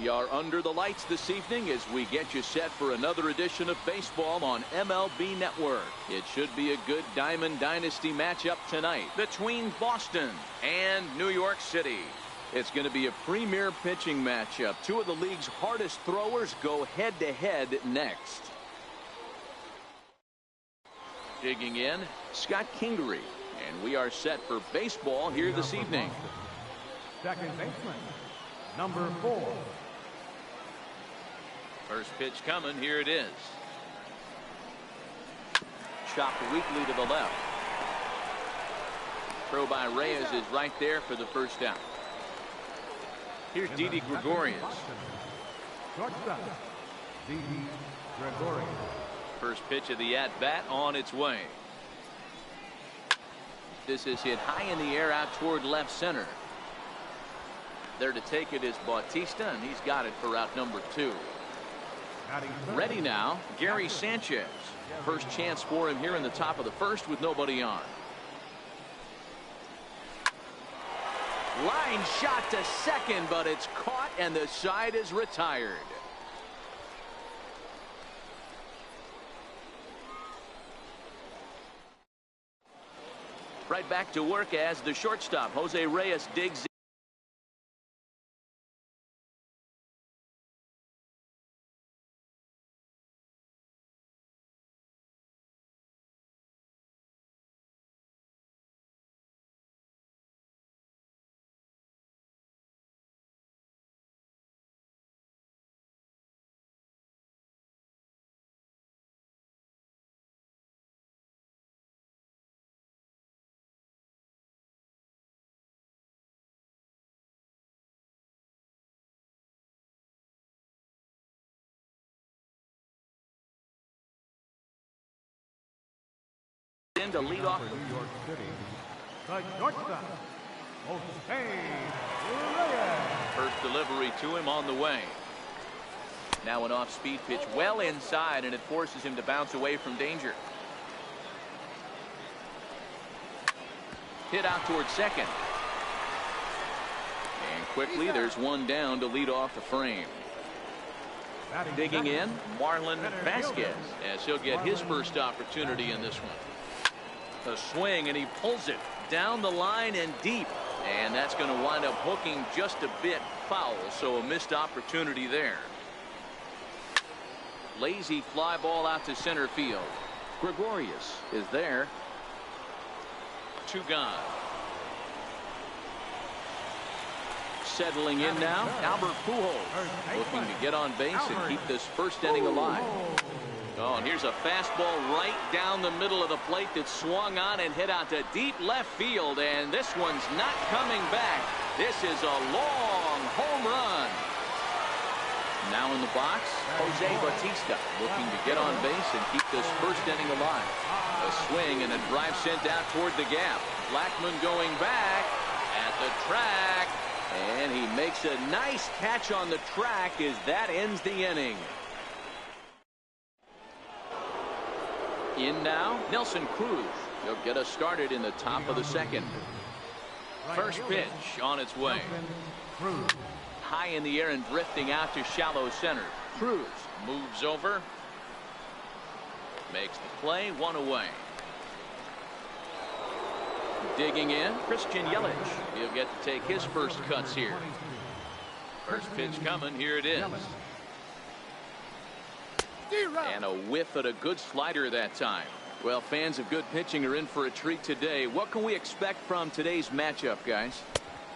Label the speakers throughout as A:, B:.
A: We are under the lights this evening as we get you set for another edition of baseball on MLB Network. It should be a good Diamond Dynasty matchup tonight between Boston and New York City. It's going to be a premier pitching matchup. Two of the league's hardest throwers go head-to-head next. Digging in, Scott Kingery, and we are set for baseball here this evening.
B: Second baseman, number 4.
A: First pitch coming. Here it is. Chopped weakly to the left. Throw by Reyes is right there for the first down. Here's Didi Gregorius.
B: Shortstop, Didi Gregorius.
A: First pitch of the at-bat on its way. This is hit high in the air out toward left center. There to take it is Bautista, and he's got it for out number 2. Ready now, Gary Sanchez. First chance for him here in the top of the first with nobody on. Line shot to second, but it's caught and the side is retired. Right back to work as the shortstop, Jose Reyes, digs in. In to lead off
B: New York City, the shortstop, Jose Reyes.
A: First delivery to him on the way. Now an off-speed pitch well inside, and it forces him to bounce away from danger. Hit out towards second. And quickly there's one down to lead off the frame. Digging in, Marlon Vasquez, as he'll get his first opportunity in this one. A swing, and he pulls it down the line and deep, and that's going to wind up hooking just a bit foul, so a missed opportunity there. Lazy fly ball out to center field. Gregorius is there. 2 gone. Settling in now, Albert Pujols, looking to get on base and keep this first inning alive. Oh, and here's a fastball right down the middle of the plate that swung on and hit out to deep left field, and this one's not coming back. This is a long home run. Now in the box, Jose Bautista, looking to get on base and keep this first inning alive. A swing and a drive sent out toward the gap. Blackmon going back at the track, and he makes a nice catch on the track as that ends the inning. In now, Nelson Cruz. He'll get us started in the top of the second. First pitch on its way. High in the air and drifting out to shallow center. Cruz moves over. Makes the play, 1 away. Digging in, Christian Yelich. He'll get to take his first cuts here. First pitch coming, here it is. And a whiff at a good slider that time. Well, fans of good pitching are in for a treat today. What can we expect from today's matchup, guys?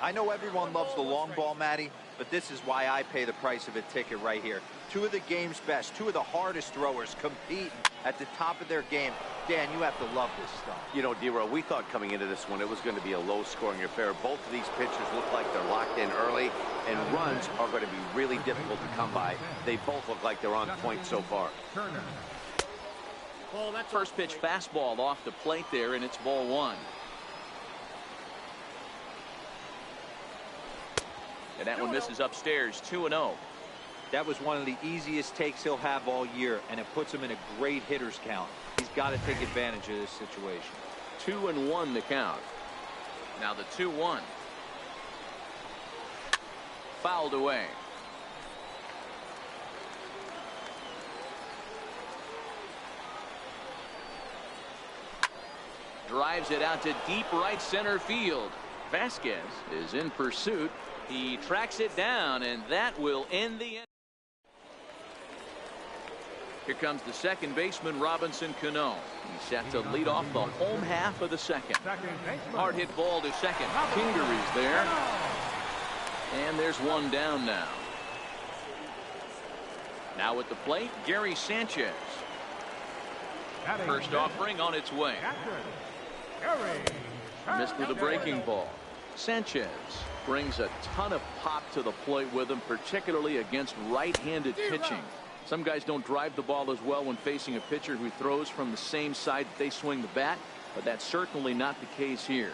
C: I know everyone loves the long ball, Matty, but this is why I pay the price of a ticket right here. Two of the game's best, two of the hardest throwers competing at the top of their game. Dan, you have to love this stuff.
D: You know, D-Row, we thought coming into this one it was going to be a low-scoring affair. Both of these pitchers look like they're locked in early, and runs are going to be really difficult to come by. They both look like they're on point so far.
A: First pitch fastball off the plate there, and it's ball 1. And that one misses upstairs, 2-0.
C: That was one of the easiest takes he'll have all year, and it puts him in a great hitter's count. He's got to take advantage of this situation.
A: 2-1 the count. Now the 2-1. Fouled away. drives it out to deep right center field. Vasquez is in pursuit. He tracks it down, and that will end the inning. Here comes the second baseman, Robinson Cano. He's set to lead off the home half of the second. Hard hit ball to second. Kingery's there. And there's one down now. Now at the plate, Gary Sanchez. First offering on its way. Missed with a breaking ball. Sanchez brings a ton of pop to the plate with him, particularly against right-handed pitching. Some guys don't drive the ball as well when facing a pitcher who throws from the same side that they swing the bat, but that's certainly not the case here.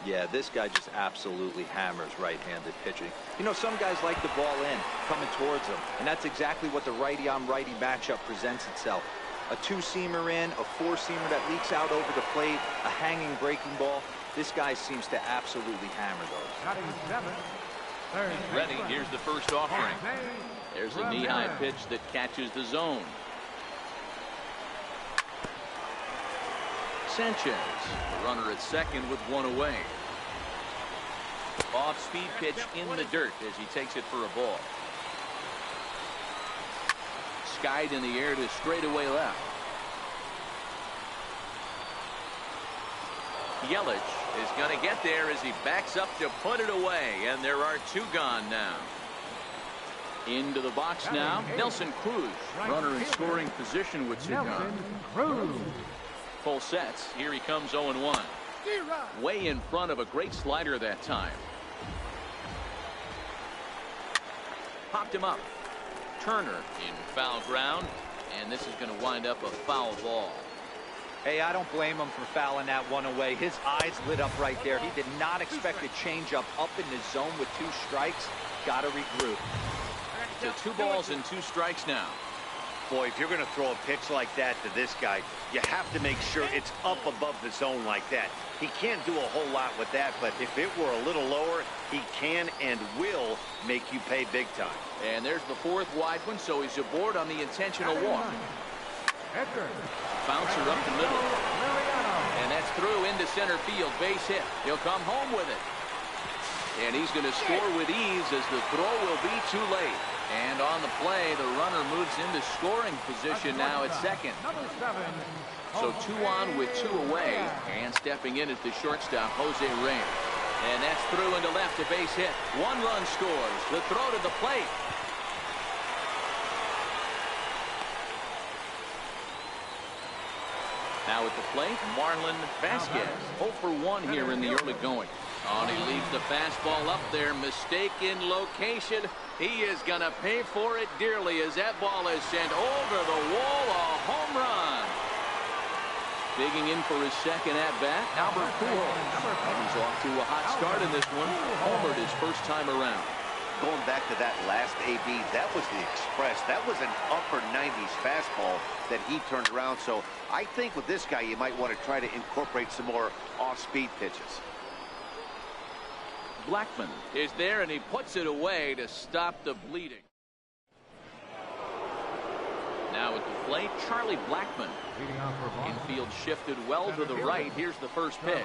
C: Yeah, this guy just absolutely hammers right-handed pitching. You know, some guys like the ball in, coming towards them, and that's exactly what the righty-on-righty matchup presents itself. A two-seamer in, a four-seamer that leaks out over the plate, a hanging breaking ball. This guy seems to absolutely hammer those.
A: He's ready. Here's the first offering. There's a knee-high pitch that catches the zone. Sanchez, the runner at second with one away. Off-speed pitch in the dirt as he takes it for a ball. Skied in the air to straightaway left. Yelich is going to get there as he backs up to put it away, and there are two gone now. Into the box now, Nelson Cruz, runner in scoring position with two gone. Full sets. Here he comes 0-1. Way in front of a great slider that time. Popped him up. Turner in foul ground, and this is going to wind up a foul ball.
C: Hey, I don't blame him for fouling that one away. His eyes lit up right there. He did not expect a changeup up in the zone with two strikes. Got to regroup.
A: So 2 balls and 2 strikes now.
D: Boy, if you're going to throw a pitch like that to this guy, you have to make sure it's up above the zone like that. He can't do a whole lot with that, but if it were a little lower, he can and will make you pay big time.
A: And there's the 4th wide one, so he's aboard on the intentional walk. Bouncer up the middle. And that's through into center field. Base hit. He'll come home with it. And he's going to score with ease as the throw will be too late. And on the play, the runner moves into scoring position now at second. So 2 on with 2 away. And stepping in is the shortstop, Jose Reyes. And that's through into left, a base hit. 1 run scores. The throw to the plate. Now at the plate, Marlon Vasquez. 0 for 1 here in the early going. Oh, and he leaves the fastball up there. Mistaken location. He is going to pay for it dearly as that ball is sent over the wall. A home run. Digging in for his second at-bat, Albert Pujols. He's off to a hot start in this one. Homered his first time around.
D: Going back to that last AB, that was the express. That was an upper 90s fastball that he turned around. So I think with this guy, you might want to try to incorporate some more off-speed pitches.
A: Blackman is there, and he puts it away to stop the bleeding. Now at the plate, Charlie Blackman. Infield shifted well to the right. Here's the first pitch.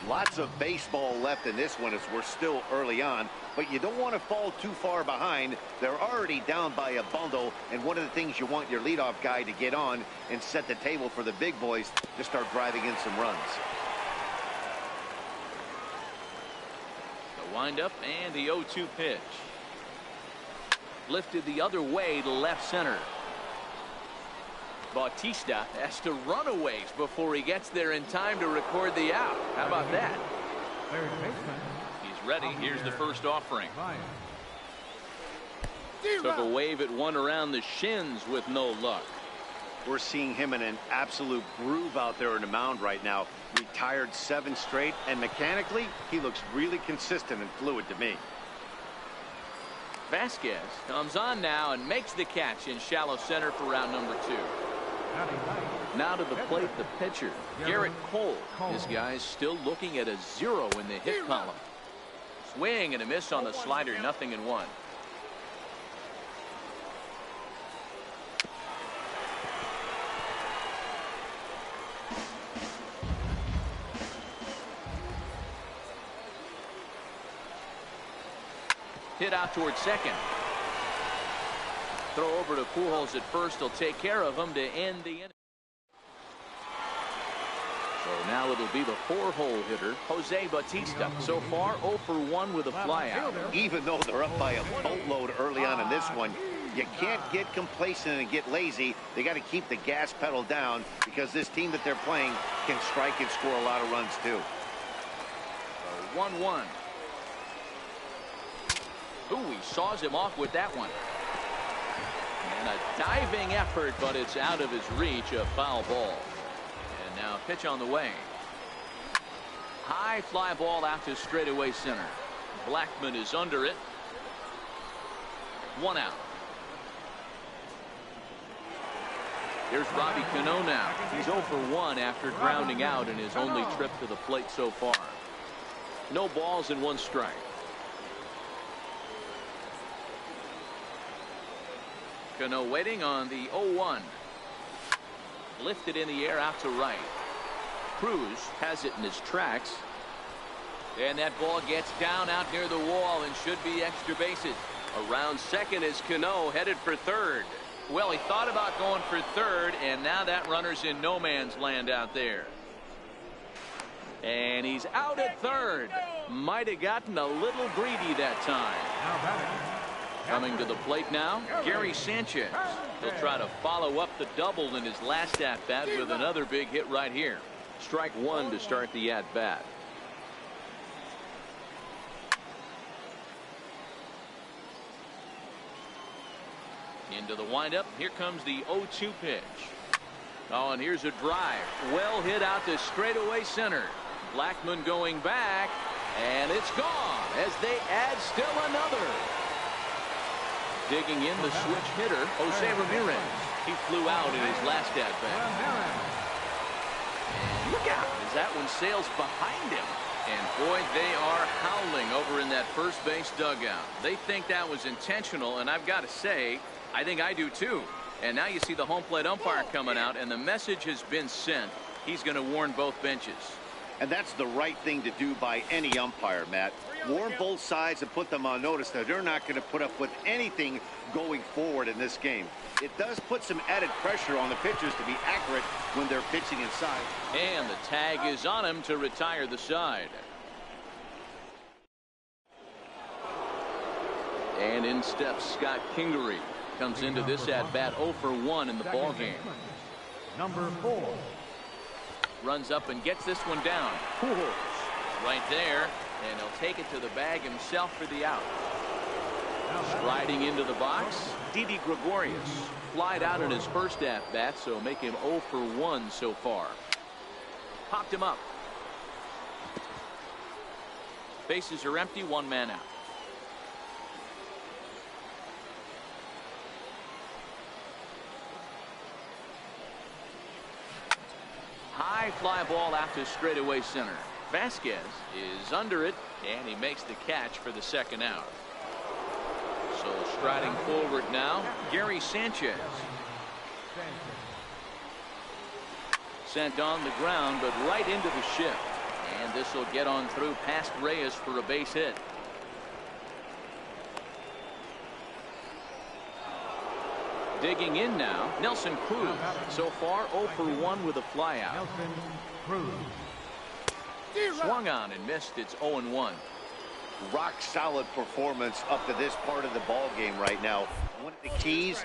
D: Lots of baseball left in this one as we're still early on, but you don't want to fall too far behind. They're already down by a bundle, and one of the things you want your leadoff guy to get on and set the table for the big boys to start driving in some runs.
A: The windup and the 0-2 pitch. Lifted the other way to left center. Bautista has to run a ways before he gets there in time to record the out. How about that? He's ready. Here's the first offering. Took a wave at one around the shins with no luck.
D: We're seeing him in an absolute groove out there on the mound right now. Retired 7 straight, and mechanically, he looks really consistent and fluid to me.
A: Vasquez comes on now and makes the catch in shallow center for round number 2. Now to the plate, the pitcher, Garrett Cole. This guy's still looking at a 0 in the hit column. Swing and a miss on the slider, 0-1. Hit out towards second. Throw over to Pujols at first. He'll take care of him to end the inning. So now it'll be the 4-hole hitter, Jose Bautista. So far, 0 for 1 with a flyout.
D: Even though they're up by a boatload early on in this one, you can't get complacent and get lazy. They got to keep the gas pedal down because this team that they're playing can strike and score a lot of runs too.
A: 1-1. Ooh, he saws him off with that one. And a diving effort, but it's out of his reach, a foul ball. And now pitch on the way. High fly ball out to straightaway center. Blackmon is under it. 1 out. Here's Robbie Cano now. He's 0 for 1 after grounding out in his only trip to the plate so far. No balls and 1 strike. Cano waiting on the 0-1. Lifted in the air out to right. Cruz has it in his tracks. And that ball gets down out near the wall and should be extra bases. Around second is Cano, headed for third. Well, he thought about going for third, and now that runner's in no man's land out there. And he's out at third. Might have gotten a little greedy that time. Coming to the plate now, Gary Sanchez. He'll try to follow up the double in his last at-bat with another big hit right here. Strike 1 to start the at-bat. Into the windup. Here comes the 0-2 pitch. Oh, and here's a drive. Well hit out to straightaway center. Blackmon going back, and it's gone as they add still another. Digging in the switch hitter, Jose Ramirez. He flew out in his last at-bat. And look out as that one sails behind him. And boy, they are howling over in that first base dugout. They think that was intentional, and I've got to say, I think I do too. And now you see the home plate umpire coming out, and the message has been sent. He's going to warn both benches.
D: And that's the right thing to do by any umpire, Matt. Warn both sides and put them on notice that they're not going to put up with anything going forward in this game. It does put some added pressure on the pitchers to be accurate when they're pitching inside.
A: And the tag is on him to retire the side. And in steps Scott Kingery. Comes into this at-bat 0 for 1 in the ball game.
B: Number 4.
A: Runs up and gets this one down. Pujols right there, and he'll take it to the bag himself for the out. Striding into the box, Didi Gregorius. Flied out in his first at-bat, so make him 0 for 1 so far. Popped him up. Bases are empty, 1 man out. High fly ball out to straightaway center. Vasquez is under it, and he makes the catch for the second out. So striding forward now, Gary Sanchez. Sent on the ground, but right into the shift. And this will get on through past Reyes for a base hit. Digging in now, Nelson Cruz. So far 0 for 1 with a flyout.
B: Nelson Cruz.
A: Swung on and missed. It's 0-1.
D: Rock solid performance up to this part of the ball game right now. One of the keys,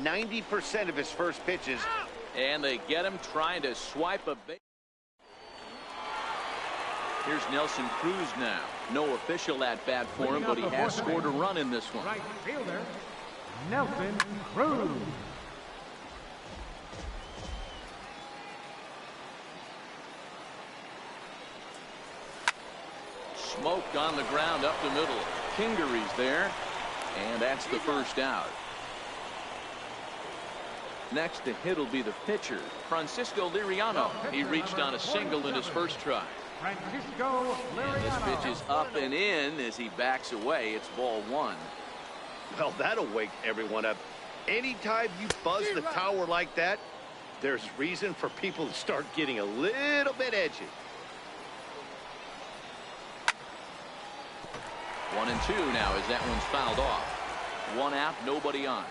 D: 90% of his first pitches.
A: And they get him trying to swipe a base. Here's Nelson Cruz now. No official at-bat for him, but he has scored a run in this one.
B: Right fielder, Nelson Cruz.
A: Smoked on the ground up the middle. Kingery's there, and that's the first out. Next to hit will be the pitcher, Francisco Liriano. He reached on a single in his first try.
B: Francisco Liriano.
A: And this pitch is up and in as he backs away. It's ball 1.
D: Well, that'll wake everyone up. Anytime you buzz the tower like that, there's reason for people to start getting a little bit edgy.
A: 1-2 now as that one's fouled off. 1 out, nobody on.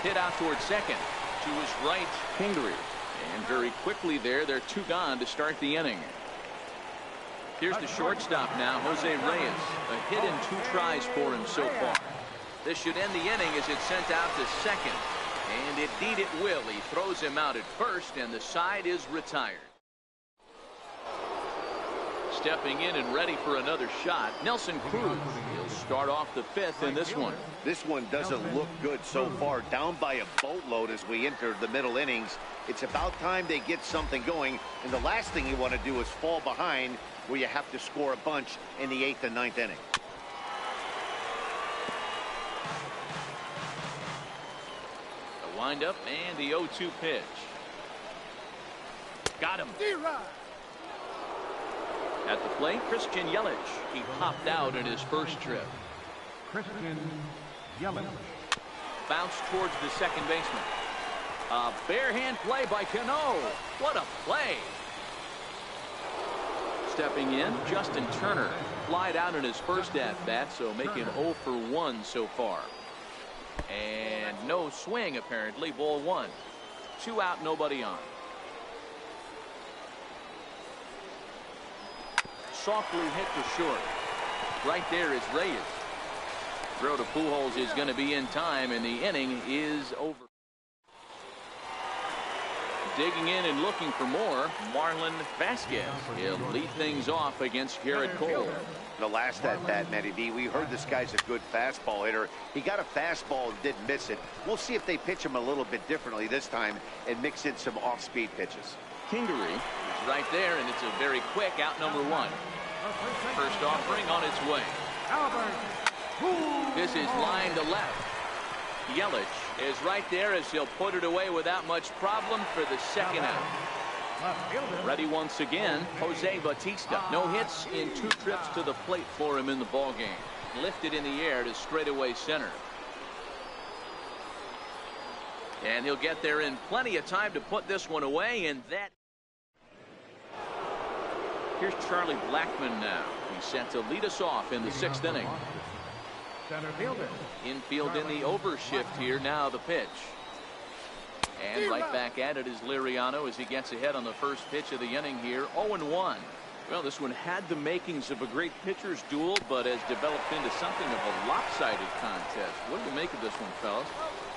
A: Hit out towards second. To his right, Kingery. And very quickly there, they're 2 gone to start the inning. Here's the shortstop now, Jose Reyes. A hit in 2 tries for him so far. This should end the inning as it's sent out to second. And indeed it will. He throws him out at first, and the side is retired. Stepping in and ready for another shot, Nelson Cruz. He'll start off the 5th in this one.
D: This one doesn't look good so far. Down by a boatload as we enter the middle innings. It's about time they get something going. And the last thing you want to do is fall behind where you have to score a bunch in the 8th and 9th inning.
A: The windup and the 0-2 pitch. Got him. At the plate, Christian Yelich. He popped out in his first trip.
B: Christian Yelich.
A: Bounce towards the second baseman. A bare hand play by Cano. What a play. Stepping in, Justin Turner. Flied out in his first at-bat, so making 0 for 1 so far. And no swing, apparently. Ball 1. 2 out, nobody on. Softly hit to short. Right there is Reyes. Throw to Pujols is going to be in time, and the inning is over. Digging in and looking for more, Marlon Vasquez. He'll lead things off against Garrett Cole.
D: The last at-bat, Matty B, we heard this guy's a good fastball hitter. He got a fastball and didn't miss it. We'll see if they pitch him a little bit differently this time and mix in some off-speed pitches.
A: Kingery is right there, and it's a very quick out number 1. First offering on its way. This is line to left. Yelich is right there as he'll put it away without much problem for the second out. Ready once again, Jose Bautista. No hits in 2 trips to the plate for him in the ballgame. Lifted in the air to straightaway center. And he'll get there in plenty of time to put this one away, and that. Here's Charlie Blackmon now. He's set to lead us off in the 6th inning. Infield in the overshift here. Now the pitch. And right back at it is Liriano as he gets ahead on the first pitch of the inning here. 0-1. Well, this one had the makings of a great pitcher's duel, but has developed into something of a lopsided contest. What do you make of this one, fellas?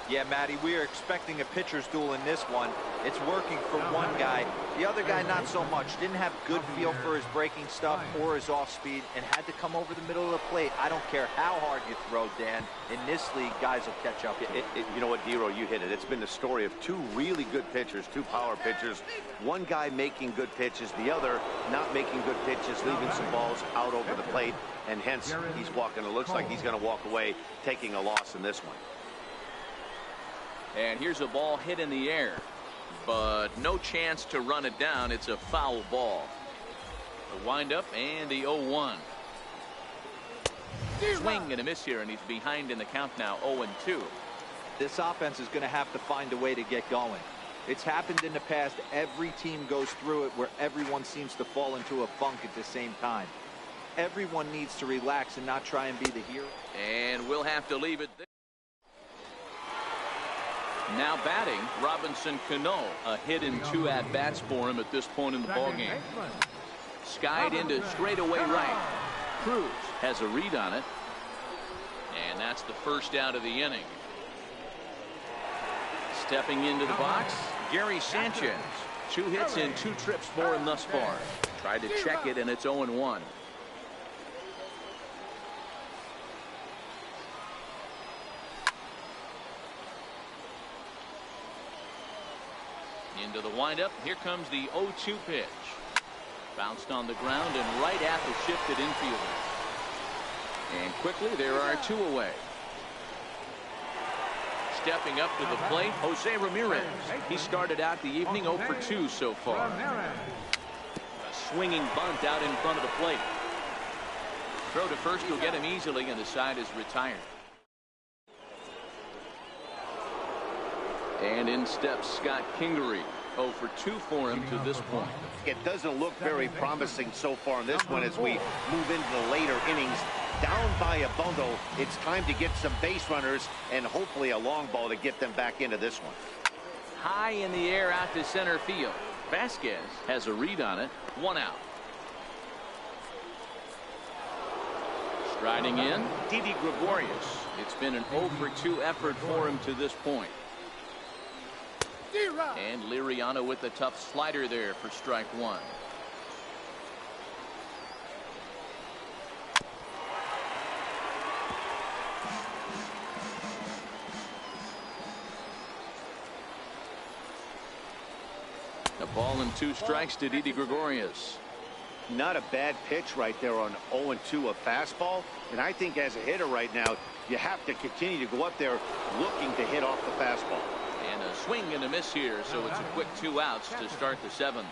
C: Yeah, Matty, we are expecting a pitcher's duel in this one. It's working for one guy. The other guy, not so much. Didn't have good feel for his breaking stuff or his off speed and had to come over the middle of the plate. I don't care how hard you throw, Dan. In this league, guys will catch up.
D: You know what, Dero, you hit it. It's been the story of 2 really good pitchers, 2 power pitchers. One guy making good pitches, the other not making good pitches, leaving some balls out over the plate, and hence he's walking. It looks like he's going to walk away taking a loss in this one.
A: And here's a ball hit in the air, but no chance to run it down. It's a foul ball. The windup and the 0-1. Swing and a miss here, and he's behind in the count now, 0-2.
C: This offense is going to have to find a way to get going. It's happened in the past. Every team goes through it where everyone seems to fall into a funk at the same time. Everyone needs to relax and not try and be the hero.
A: And we'll have to leave it there. Now batting, Robinson Cano. A hit in 2 at-bats for him at this point in the ballgame. Skied into straightaway right. Cruz has a read on it. And that's the first out of the inning. Stepping into the box, Gary Sanchez. 2 hits in 2 trips for him thus far. Tried to check it, and it's 0-1. Into the windup. Here comes the 0-2 pitch. Bounced on the ground and right at the shifted infielder. And quickly there are 2 away. Stepping up to the plate, Jose Ramirez. He started out the evening 0 for 2 so far. A swinging bunt out in front of the plate. Throw to first will get him easily, and the side is retired. And in steps Scott Kingery. 0 for 2 for him to this point.
D: It doesn't look very promising so far in this one as we move into the later innings. Down by a bundle, it's time to get some base runners and hopefully a long ball to get them back into this one.
A: High in the air out to center field. Vasquez has a read on it. 1 out. Striding in, Didi Gregorius. It's been an 0 for 2 effort for him to this point. And Liriano with the tough slider there for strike 1. A ball and 2 strikes to Didi Gregorius.
D: Not a bad pitch right there on 0-2 a fastball. And I think as a hitter right now, you have to continue to go up there looking to hit off the fastball.
A: And a swing and a miss here, so it's a quick 2 outs to start the 7th.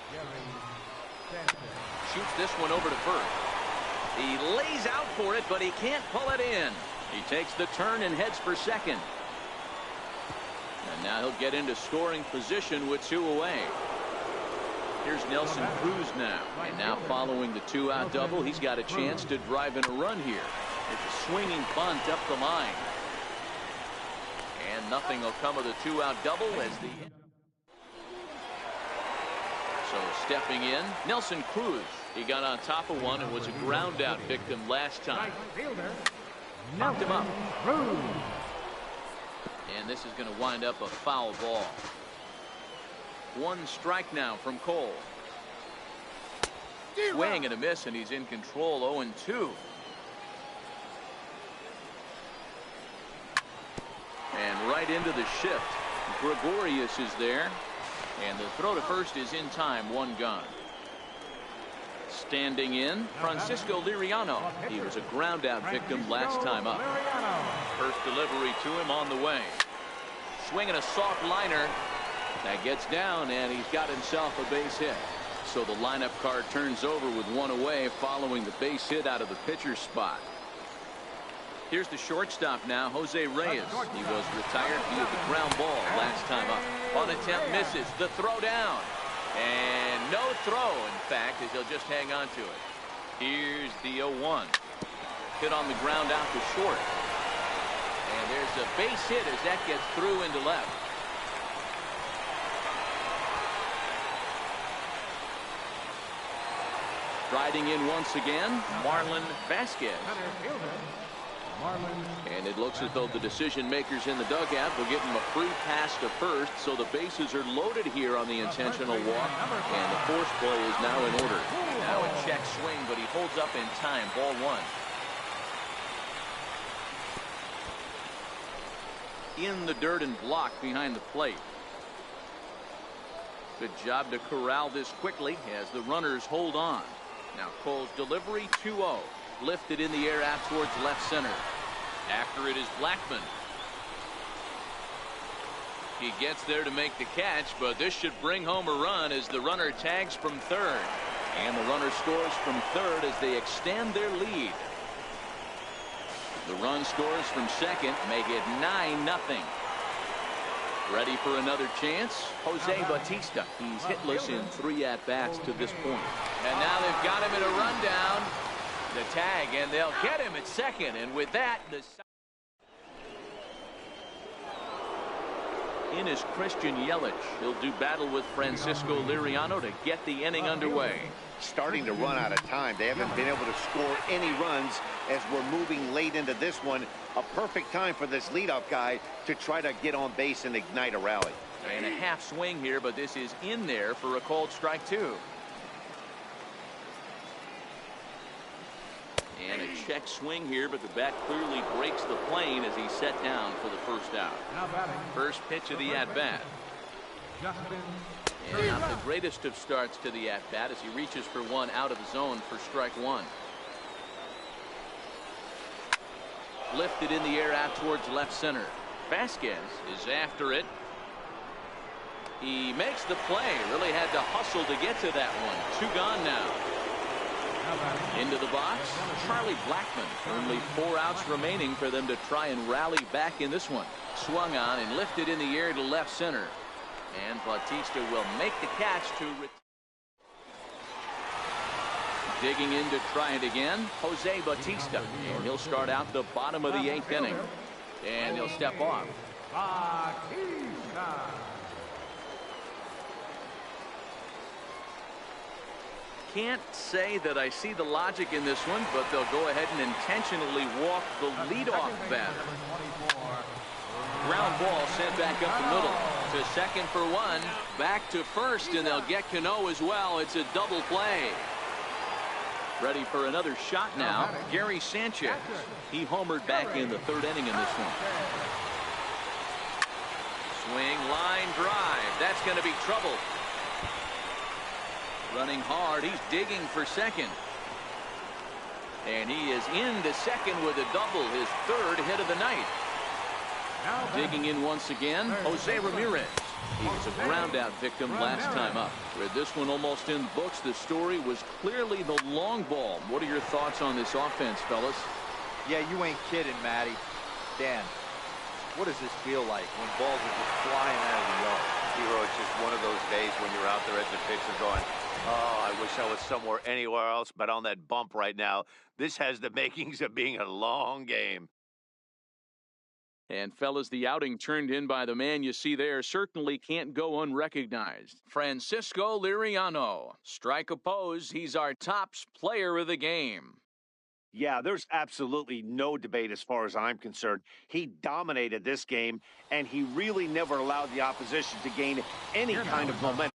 A: Shoots this one over to first. He lays out for it, but he can't pull it in. He takes the turn and heads for second. And now he'll get into scoring position with 2 away. Here's Nelson Cruz now. And now following the 2-out double, he's got a chance to drive in a run here. It's a swinging bunt up the line. And nothing will come of the 2-out double as the... So stepping in, Nelson Cruz. He got on top of one and was a ground out victim last time. Knocked him up. And this is going to wind up a foul ball. 1 strike now from Cole. Swing and a miss, and he's in control. 0-2. And right into the shift. Gregorius is there. And the throw to first is in time. 1 gone. Standing in, Francisco Liriano. He was a ground out victim last time up. First delivery to him on the way. Swinging a soft liner. That gets down, and he's got himself a base hit. So the lineup card turns over with 1 away following the base hit out of the pitcher's spot. Here's the shortstop now, Jose Reyes. He was retired via the ground ball last time up. On attempt misses. The throw down. And no throw, in fact, as he'll just hang on to it. Here's the 0-1. Hit on the ground out to short. And there's a base hit as that gets through into left. Riding in once again, Marlon Vasquez. And it looks as though the decision makers in the dugout will give him a free pass to first, so the bases are loaded here on the intentional walk, and the force play is now in order. Now a check swing, but he holds up in time. Ball 1. In the dirt and blocked behind the plate. Good job to corral this quickly as the runners hold on. Now Cole's delivery 2-0. Lifted in the air out towards left center. After it is Blackman. He gets there to make the catch, but this should bring home a run as the runner tags from third. And the runner scores from third as they extend their lead. The run scores from second, make it 9-0. Ready for another chance? Jose Bautista. He's hitless in 3 at-bats to this point. And now they've got him in a rundown. The tag, and they'll get him at second. And with that, in is Christian Yelich. He'll do battle with Francisco Liriano to get the inning underway.
D: Starting to run out of time. They haven't been able to score any runs as we're moving late into this one. A perfect time for this leadoff guy to try to get on base and ignite a rally.
A: And a half swing here, but this is in there for a called strike 2. And a check swing here, but the bat clearly breaks the plane as he's set down for the first out. First pitch of the at-bat. And not the greatest of starts to the at-bat as he reaches for one out of the zone for strike 1. Lifted in the air out towards left center. Vasquez is after it. He makes the play. Really had to hustle to get to that one. 2 gone now. Into the box, Charlie Blackmon. Only 4 outs remaining for them to try and rally back in this one. Swung on and lifted in the air to left center. And Bautista will make the catch to digging in to try it again, Jose Bautista. And he'll start out the bottom of the 8th inning. And he'll step off. Can't say that I see the logic in this one, but they'll go ahead and intentionally walk the leadoff batter. Ground ball sent back up the middle. To second for 1. Back to first, and they'll get Cano as well. It's a double play. Ready for another shot now, Gary Sanchez. He homered back in the 3rd inning in this one. Swing, line drive. That's going to be trouble. Running hard, he's digging for second. And he is into second with a double, his 3rd hit of the night. Digging in once again, Jose Ramirez. He was a ground out victim last time up. With this one almost in books, the story was clearly the long ball. What are your thoughts on this offense, fellas?
C: Yeah, you ain't kidding, Matty. Dan, what does this feel like when balls are just flying out of the yard?
E: Hero, it's just one of those days when you're out there at the pitcher going, oh, I wish I was somewhere anywhere else but on that bump right now. This has the makings of being a long game.
A: And fellas, the outing turned in by the man you see there certainly can't go unrecognized. Francisco Liriano. Strike opposed, he's our top player of the game.
D: Yeah, there's absolutely no debate as far as I'm concerned. He dominated this game, and he really never allowed the opposition to gain any kind of momentum.